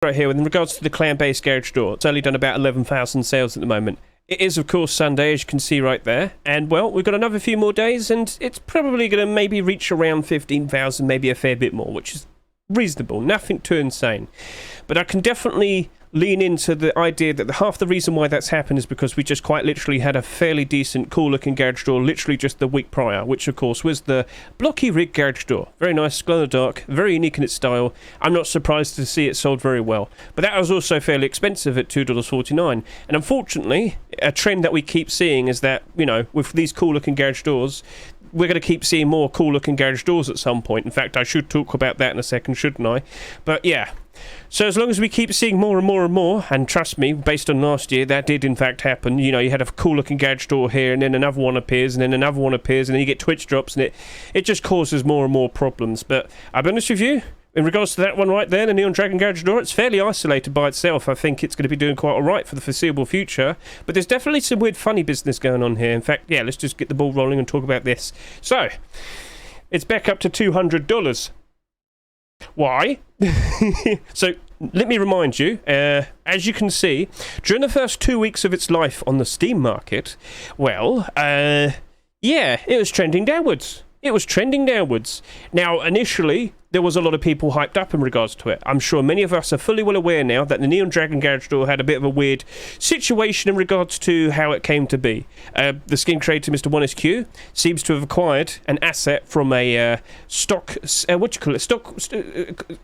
right here in regards to the clan-based garage door. It's only done about 11,000 sales at the moment. It is, of course, Sunday, as you can see right there. And, well, we've got another few more days, and it's probably going to maybe reach around 15,000, maybe a fair bit more, which is reasonable. Nothing too insane. But I can definitely lean into the idea that half the reason why that's happened is because we just quite literally had a fairly decent, cool-looking garage door literally just the week prior, which, of course, was the blocky rig garage door. Very nice, glow-in-the-dark, very unique in its style. I'm not surprised to see it sold very well. But that was also fairly expensive at $2.49. And unfortunately, a trend that we keep seeing is that, you know, with these cool-looking garage doors, we're going to keep seeing more cool-looking garage doors at some point. In fact, I should talk about that in a second, shouldn't I? But, yeah. So as long as we keep seeing more and more and more, and trust me, based on last year, that did in fact happen. You know, you had a cool-looking garage door here, and then another one appears, and then another one appears, and then you get Twitch drops, and it just causes more and more problems. But I'll be honest with you, in regards to that one right there, the Neon Dragon garage door, it's fairly isolated by itself. I think it's going to be doing quite all right for the foreseeable future. But there's definitely some weird, funny business going on here. In fact, yeah, let's just get the ball rolling and talk about this. So, it's back up to $200. Why? So, let me remind you, as you can see, during the first 2 weeks of its life on the Steam market, well, yeah, it was trending downwards. It was trending downwards. Now, initially, there was a lot of people hyped up in regards to it. I'm sure many of us are fully well aware now that the Neon Dragon garage door had a bit of a weird situation in regards to how it came to be. The skin creator, Mr. 1SQ, seems to have acquired an asset from a stock,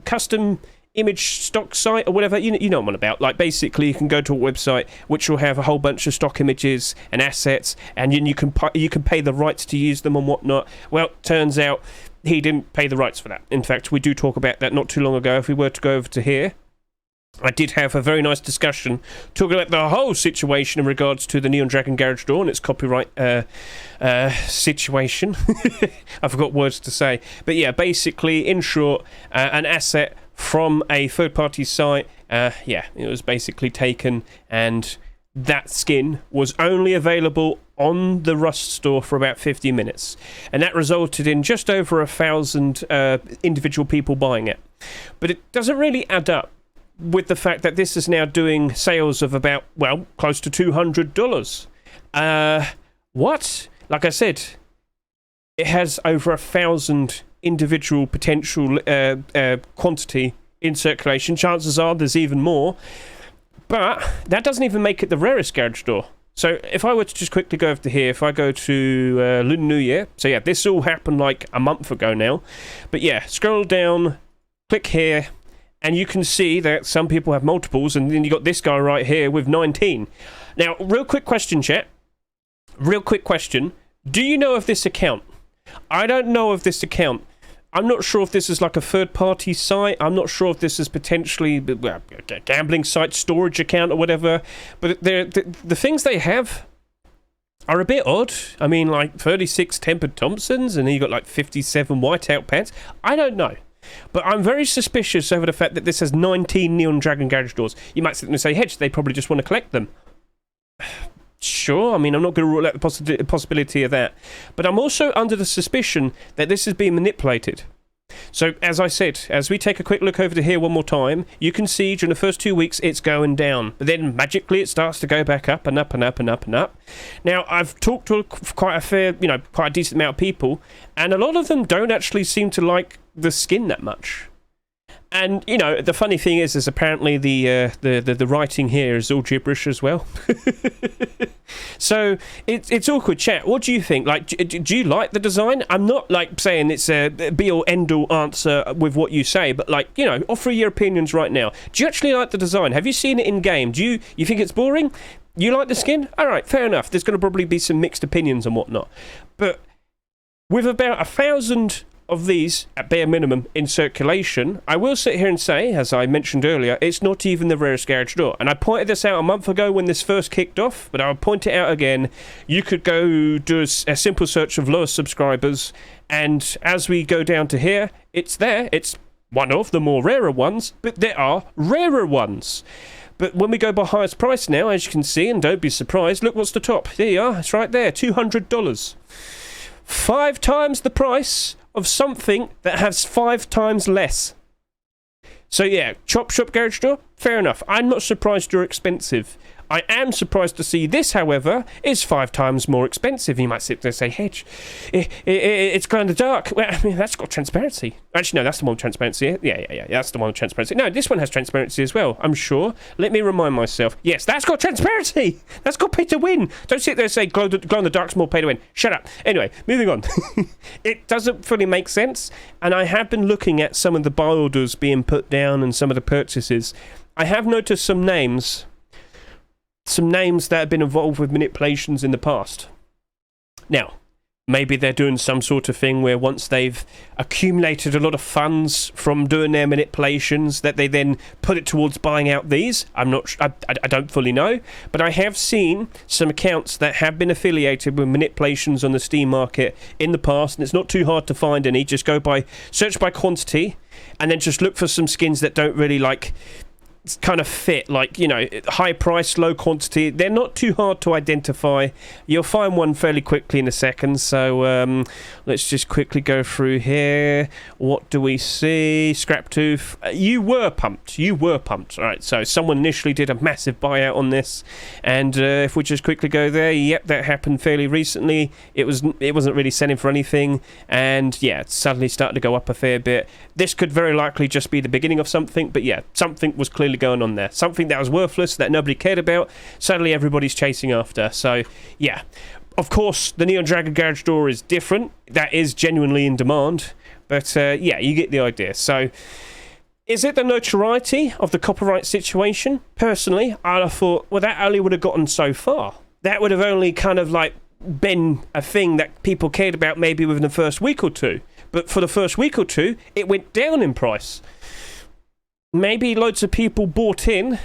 custom image stock site or whatever, you know what I'm on about. Like, basically, you can go to a website which will have a whole bunch of stock images and assets, and you can pay the rights to use them and whatnot. Well, turns out he didn't pay the rights for that. In fact, we do talk about that not too long ago. If we were to go over to here, I did have a very nice discussion talking about the whole situation in regards to the Neon Dragon garage door and its copyright situation. I forgot words to say. But yeah, basically, in short, an asset from a third-party site, yeah, it was basically taken, and that skin was only available on the Rust store for about 50 minutes. And that resulted in just over 1,000 individual people buying it. But it doesn't really add up with the fact that this is now doing sales of about, well, close to $200. What? Like I said, it has over 1,000 individual potential quantity in circulation. Chances are there's even more. But that doesn't even make it the rarest garage door. So if I were to just quickly go over to here, if I go to Lunar New Year, so yeah, this all happened like a month ago now. But yeah, scroll down, click here, and you can see that some people have multiples, and then you got this guy right here with 19. Now, real quick question, chat. Real quick question. Do you know of this account? I don't know of this account. I'm not sure if this is like a third-party site. I'm not sure if this is potentially a gambling site, storage account or whatever. But the things they have are a bit odd. I mean, like 36 tempered Thompsons, and then you got like 57 whiteout pants. I don't know. But I'm very suspicious over the fact that this has 19 Neon Dragon garage doors. You might sit there and say, Hedge, they probably just want to collect them. Sure, I mean, I'm not going to rule out the possibility of that. But I'm also under the suspicion that this is being manipulated. So, as I said, as we take a quick look over to here one more time, you can see during the first 2 weeks it's going down. But then, magically, it starts to go back up and up and up and up and up. Now, I've talked to quite a decent amount of people, and a lot of them don't actually seem to like the skin that much. And, you know, the funny thing is apparently the writing here is all gibberish as well. So, it's awkward, chat. What do you think? Like, do you like the design? I'm not, like, saying it's a be-all, end-all answer with what you say, but, like, you know, offer your opinions right now. Do you actually like the design? Have you seen it in-game? Do you think it's boring? You like the skin? All right, fair enough. There's going to probably be some mixed opinions and whatnot. But with about 1,000 of these, at bare minimum, in circulation, I will sit here and say, as I mentioned earlier, it's not even the rarest garage door. And I pointed this out a month ago when this first kicked off, but I'll point it out again. You could go do a simple search of lowest subscribers, and as we go down to here, it's there. It's one of the more rarer ones, but there are rarer ones. But when we go by highest price now, as you can see, and don't be surprised, look what's the top. There you are. It's right there, $200. 5 times the price of something that has 5 times less. So yeah, chop shop garage door, fair enough. I'm not surprised you're expensive. I am surprised to see this, however, is 5 times more expensive. You might sit there and say, Hedge, it's glow in the dark. Well, I mean, that's got transparency. Actually, no, that's the one with transparency. Yeah, that's the one with transparency. No, this one has transparency as well, I'm sure. Let me remind myself. Yes, that's got transparency. That's got pay to win. Don't sit there and say glow in the dark's more pay to win. Shut up. Anyway, moving on. It doesn't fully make sense, and I have been looking at some of the buy orders being put down and some of the purchases. I have noticed some names that have been involved with manipulations in the past. Now, maybe they're doing some sort of thing where once they've accumulated a lot of funds from doing their manipulations, that they then put it towards buying out these. I don't fully know, but I have seen some accounts that have been affiliated with manipulations on the Steam market in the past, and it's not too hard to find any. Just search by quantity, and then just look for some skins that don't really kind of fit, high price, low quantity. They're not too hard to identify. You'll find one fairly quickly in a second. So let's just quickly go through here. What do we see? Scraptooth. You were pumped. All right, so someone initially did a massive buyout on this, and if we just quickly go there, yep, that happened fairly recently. It wasn't really selling for anything, and yeah, it suddenly started to go up a fair bit. This could very likely just be the beginning of something, but yeah, something was clearly going on there. Something that was worthless, that nobody cared about, suddenly everybody's chasing after. So yeah, of course the Neon Dragon garage door is different. That is genuinely in demand, but yeah, you get the idea. So is it the notoriety of the copyright situation? Personally, I'd have thought, well, that only would have gotten so far. That would have only kind of been a thing that people cared about maybe within the first week or two. But for the first week or two, it went down in price. Maybe loads of people bought in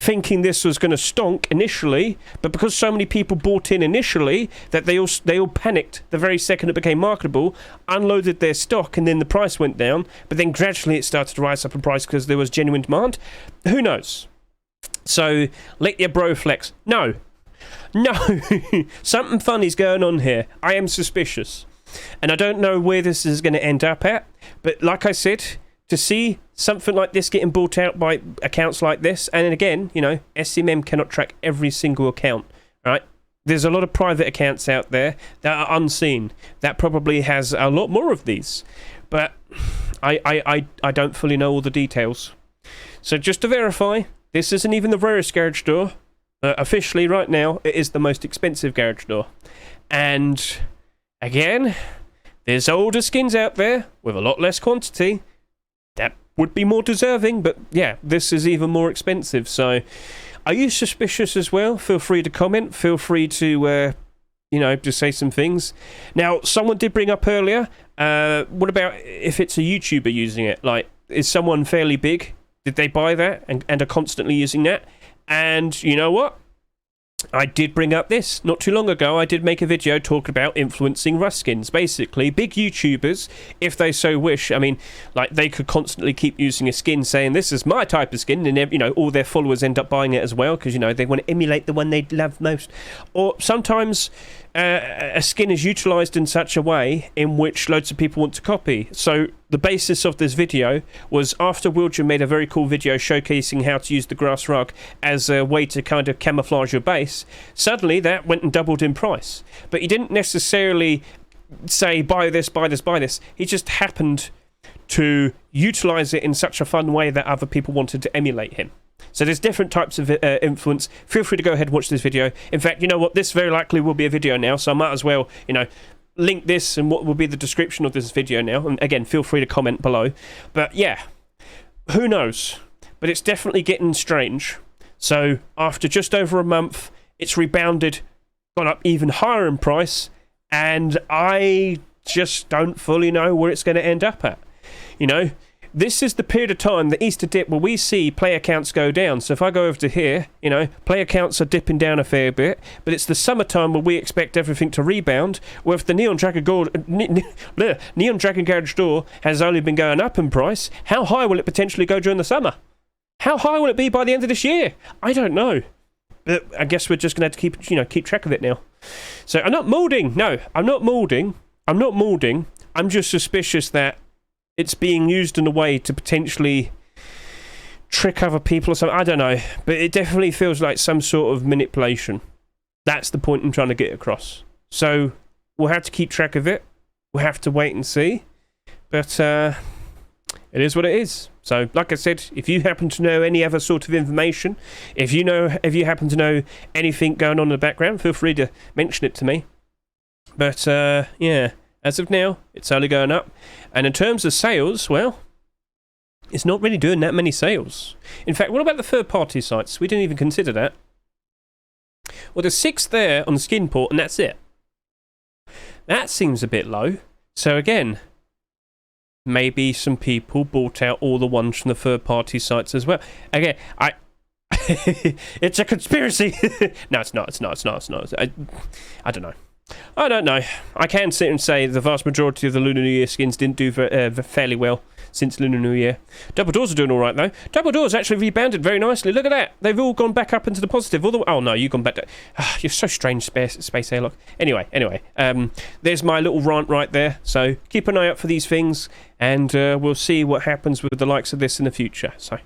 thinking this was going to stonk initially, but because so many people bought in initially that they all panicked the very second it became marketable, unloaded their stock, and then the price went down, but then gradually it started to rise up in price because there was genuine demand. Who knows? So let your bro flex. No, something funny's going on here. I am suspicious, and I don't know where this is going to end up at, but like I said, to see something like this getting bought out by accounts like this, and again, SMM cannot track every single account, right? There's a lot of private accounts out there that are unseen, that probably has a lot more of these, but I don't fully know all the details. So just to verify, this isn't even the rarest garage door. Officially, right now, it is the most expensive garage door. And again, there's older skins out there with a lot less quantity that would be more deserving, but yeah, this is even more expensive. So are you suspicious as well? Feel free to comment. Feel free to just say some things. Now, someone did bring up earlier, what about if it's a YouTuber using it? Is someone fairly big? Did they buy that and are constantly using that? And you know what? I did bring up this not too long ago. I did make a video talking about influencing Rust skins. Basically, big YouTubers, if they so wish, they could constantly keep using a skin saying, this is my type of skin, and all their followers end up buying it as well, because they want to emulate the one they love most. Or sometimes a skin is utilized in such a way in which loads of people want to copy. So the basis of this video was after Wilger made a very cool video showcasing how to use the grass rug as a way to kind of camouflage your base. Suddenly that went and doubled in price, but he didn't necessarily say buy this. He just happened to utilize it in such a fun way that other people wanted to emulate him. So there's different types of influence. Feel free to go ahead and watch this video. In fact, you know what? This very likely will be a video now, so I might as well, link this and what will be the description of this video now. And again, feel free to comment below. But yeah, who knows? But it's definitely getting strange. So after just over a month, it's rebounded, gone up even higher in price, and I just don't fully know where it's going to end up at. This is the period of time, the Easter dip, where we see player counts go down. So if I go over to here, player counts are dipping down a fair bit, but it's the summertime where we expect everything to rebound, where if the Neon Dragon Garage Door has only been going up in price, how high will it potentially go during the summer? How high will it be by the end of this year? I don't know. But I guess we're just going to have to keep track of it now. So I'm not molding. No, I'm not molding. I'm just suspicious that it's being used in a way to potentially trick other people or something. I don't know, but it definitely feels like some sort of manipulation. That's the point I'm trying to get across. So we'll have to keep track of it. We'll have to wait and see. But it is what it is. So, like I said, if you happen to know any other sort of information, if you happen to know anything going on in the background, feel free to mention it to me. But yeah, as of now, it's only going up. And in terms of sales, well, it's not really doing that many sales. In fact, what about the third-party sites? We didn't even consider that. Well, there's 6 there on the skin port, and that's it. That seems a bit low. So again, maybe some people bought out all the ones from the third-party sites as well. Again, it's a conspiracy. No, it's not. I don't know. I don't know. I can sit and say the vast majority of the Lunar New Year skins didn't do fairly well since Lunar New Year. Double Doors are doing all right, though. Double Doors actually rebounded very nicely. Look at that. They've all gone back up into the positive. Oh, no, you've gone back to... you're so strange, Space Airlock. Anyway. There's my little rant right there. So keep an eye out for these things, and we'll see what happens with the likes of this in the future. So...